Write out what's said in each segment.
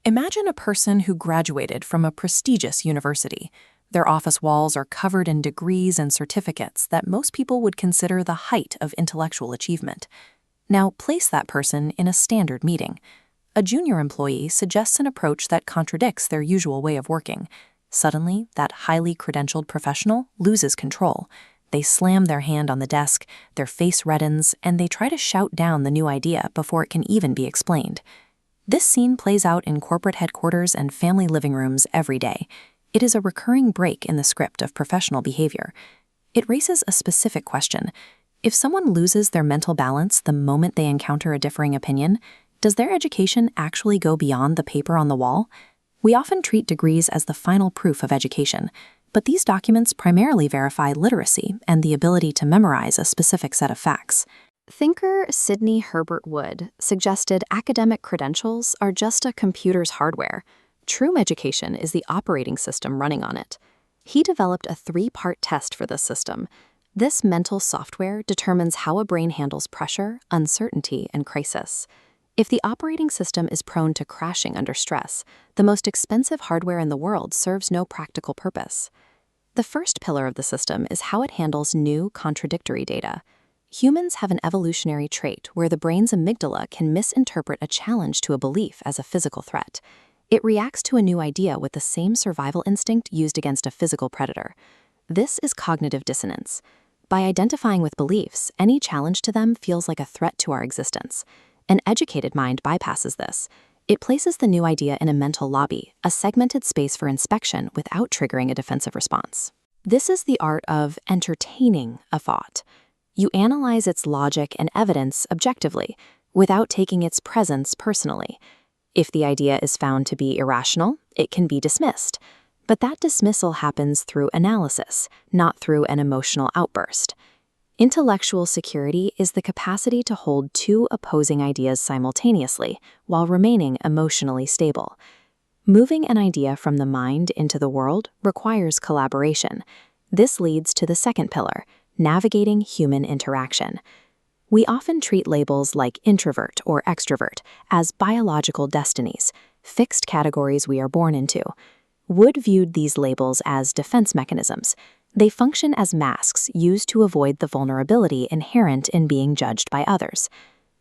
Imagine a person who graduated from a prestigious university. Their office walls are covered in degrees and certificates that most people would consider the height of intellectual achievement. Now, place that person in a standard meeting. A junior employee suggests an approach that contradicts their usual way of working. Suddenly, that highly credentialed professional loses control. They slam their hand on the desk, their face reddens, and they try to shout down the new idea before it can even be explained. This scene plays out in corporate headquarters and family living rooms every day. It is a recurring break in the script of professional behavior. It raises a specific question. If someone loses their mental balance the moment they encounter a differing opinion, does their education actually go beyond the paper on the wall? We often treat degrees as the final proof of education, but these documents primarily verify literacy and the ability to memorize a specific set of facts. Thinker Sydney Herbert Wood suggested academic credentials are just a computer's hardware. True education is the operating system running on it. He developed a 3-part test for this system. This mental software determines how a brain handles pressure, uncertainty, and crisis. If the operating system is prone to crashing under stress, the most expensive hardware in the world serves no practical purpose. The first pillar of the system is how it handles new, contradictory data. Humans have an evolutionary trait where the brain's amygdala can misinterpret a challenge to a belief as a physical threat. It reacts to a new idea with the same survival instinct used against a physical predator. This is cognitive dissonance. By identifying with beliefs, any challenge to them feels like a threat to our existence. An educated mind bypasses this. It places the new idea in a mental lobby, a segmented space for inspection without triggering a defensive response. This is the art of entertaining a thought. You analyze its logic and evidence objectively, without taking its presence personally. If the idea is found to be irrational, it can be dismissed. But that dismissal happens through analysis, not through an emotional outburst. Intellectual security is the capacity to hold two opposing ideas simultaneously while remaining emotionally stable. Moving an idea from the mind into the world requires collaboration. This leads to the second pillar, navigating human interaction. We often treat labels like introvert or extrovert as biological destinies, fixed categories we are born into. Wood viewed these labels as defense mechanisms. They function as masks used to avoid the vulnerability inherent in being judged by others.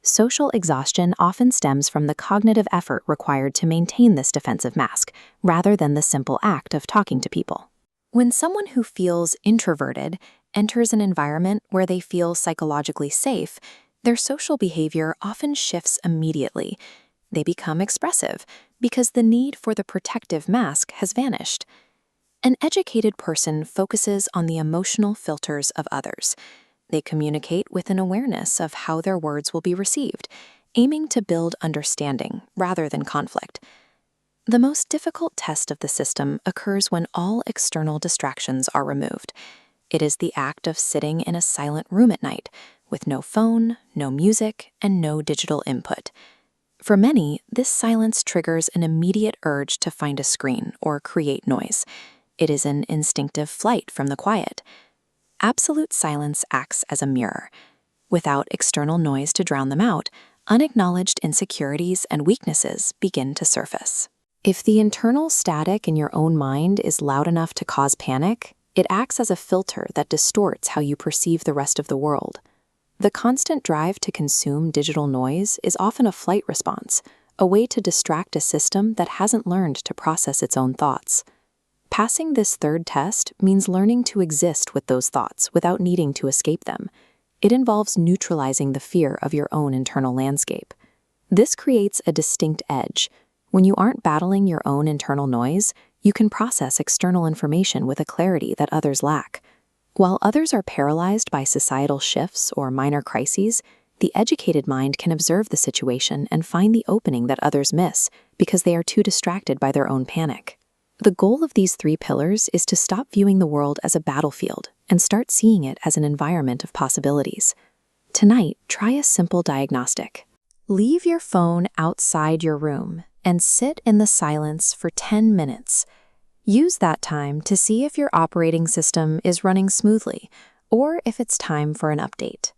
Social exhaustion often stems from the cognitive effort required to maintain this defensive mask, rather than the simple act of talking to people. When someone who feels introverted enters an environment where they feel psychologically safe, their social behavior often shifts immediately. They become expressive because the need for the protective mask has vanished. An educated person focuses on the emotional filters of others. They communicate with an awareness of how their words will be received, aiming to build understanding rather than conflict. The most difficult test of the system occurs when all external distractions are removed. It is the act of sitting in a silent room at night, with no phone, no music, and no digital input. For many, this silence triggers an immediate urge to find a screen or create noise. It is an instinctive flight from the quiet. Absolute silence acts as a mirror. Without external noise to drown them out, unacknowledged insecurities and weaknesses begin to surface. If the internal static in your own mind is loud enough to cause panic, it acts as a filter that distorts how you perceive the rest of the world. The constant drive to consume digital noise is often a flight response, a way to distract a system that hasn't learned to process its own thoughts. Passing this third test means learning to exist with those thoughts without needing to escape them. It involves neutralizing the fear of your own internal landscape. This creates a distinct edge. When you aren't battling your own internal noise, you can process external information with a clarity that others lack. While others are paralyzed by societal shifts or minor crises, the educated mind can observe the situation and find the opening that others miss because they are too distracted by their own panic. The goal of these 3 pillars is to stop viewing the world as a battlefield and start seeing it as an environment of possibilities. Tonight, try a simple diagnostic. Leave your phone outside your room and sit in the silence for 10 minutes. Use that time to see if your operating system is running smoothly or if it's time for an update.